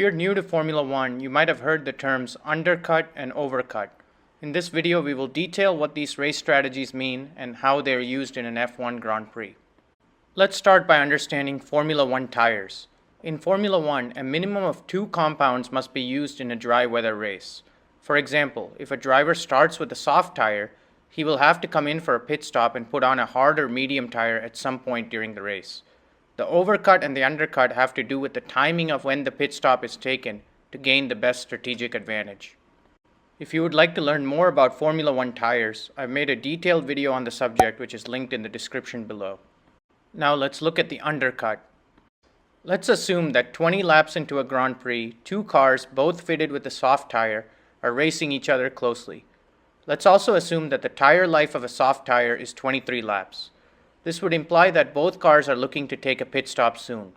you're new to Formula One, you might have heard the terms undercut and overcut. In this video, we will detail what these race strategies mean and how they are used in an F1 Grand Prix. Let's start by understanding Formula One tires. In Formula One, a minimum of 2 compounds must be used in a dry weather race. For example, if a driver starts with a soft tire, he will have to come in for a pit stop and put on a hard or medium tire at some point during the race. The overcut and the undercut have to do with the timing of when the pit stop is taken to gain the best strategic advantage. If you would like to learn more about Formula One tires, I've made a detailed video on the subject which is linked in the description below. Now let's look at the undercut. Let's assume that 20 laps into a Grand Prix, 2 cars, both fitted with a soft tire, are racing each other closely. Let's also assume that the tire life of a soft tire is 23 laps. This would imply that both cars are looking to take a pit stop soon.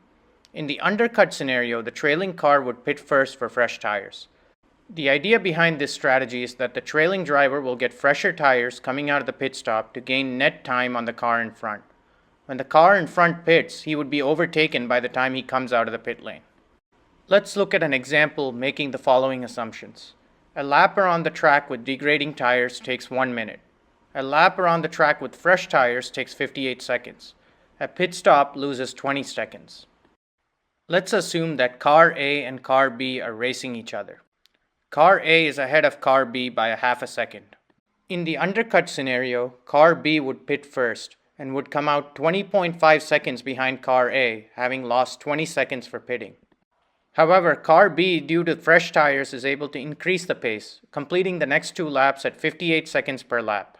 In the undercut scenario, the trailing car would pit first for fresh tires. The idea behind this strategy is that the trailing driver will get fresher tires coming out of the pit stop to gain net time on the car in front. When the car in front pits, he would be overtaken by the time he comes out of the pit lane. Let's look at an example making the following assumptions. A lap around the track with degrading tires takes 1 minute. A lap around the track with fresh tires takes 58 seconds. A pit stop loses 20 seconds. Let's assume that car A and car B are racing each other. Car A is ahead of car B by a half a second. In the undercut scenario, car B would pit first and would come out 20.5 seconds behind car A, having lost 20 seconds for pitting. However, car B, due to fresh tires, is able to increase the pace, completing the next 2 laps at 58 seconds per lap.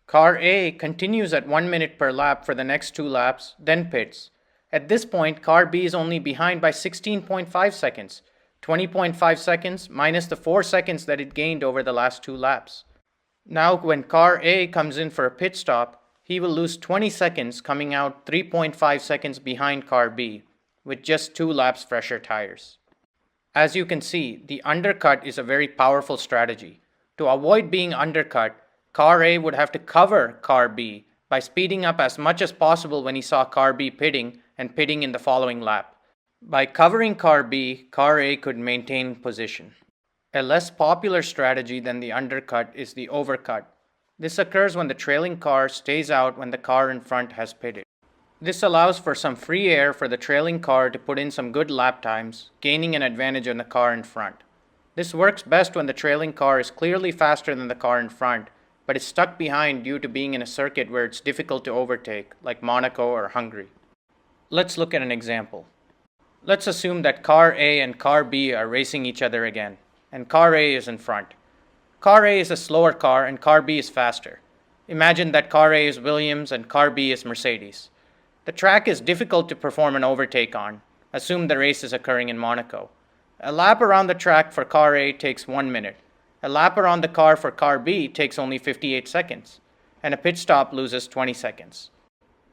Car A continues at 1 minute per lap for the next 2 laps, then pits. At this point, car B is only behind by 16.5 seconds, 20.5 seconds minus the 4 seconds that it gained over the last 2 laps. Now, when car A comes in for a pit stop, he will lose 20 seconds, coming out 3.5 seconds behind car B, with just 2 laps fresher tires. As you can see, the undercut is a very powerful strategy. To avoid being undercut, car A would have to cover car B by speeding up as much as possible when he saw car B pitting and pitting in the following lap. By covering car B, car A could maintain position. A less popular strategy than the undercut is the overcut. This occurs when the trailing car stays out when the car in front has pitted. This allows for some free air for the trailing car to put in some good lap times, gaining an advantage on the car in front. This works best when the trailing car is clearly faster than the car in front, but is stuck behind due to being in a circuit where it's difficult to overtake, like Monaco or Hungary. Let's look at an example. Let's assume that car A and car B are racing each other again, and car A is in front. Car A is a slower car and car B is faster. Imagine that car A is Williams and car B is Mercedes. The track is difficult to perform an overtake on. Assume the race is occurring in Monaco. A lap around the track for car A takes 1 minute. A lap around the car for car B takes only 58 seconds, and a pit stop loses 20 seconds.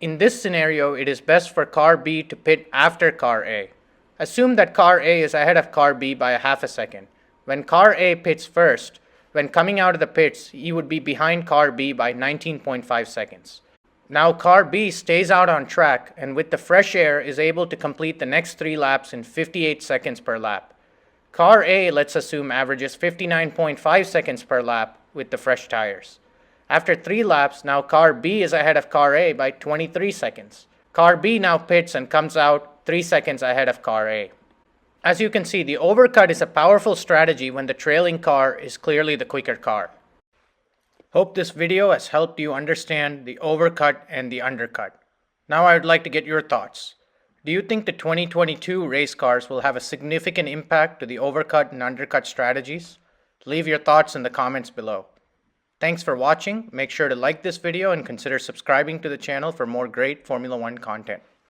In this scenario, it is best for car B to pit after car A. Assume that car A is ahead of car B by a half a second. When car A pits first, when coming out of the pits, he would be behind car B by 19.5 seconds. Now car B stays out on track and with the fresh air is able to complete the next 3 laps in 58 seconds per lap. Car A, let's assume, averages 59.5 seconds per lap with the fresh tires. After 3 laps, now car B is ahead of car A by 23 seconds. Car B now pits and comes out 3 seconds ahead of car A. As you can see, the overcut is a powerful strategy when the trailing car is clearly the quicker car. Hope this video has helped you understand the overcut and the undercut. Now I would like to get your thoughts. Do you think the 2022 race cars will have a significant impact to the overcut and undercut strategies? Leave your thoughts in the comments below. Thanks for watching. Make sure to like this video and consider subscribing to the channel for more great Formula One content.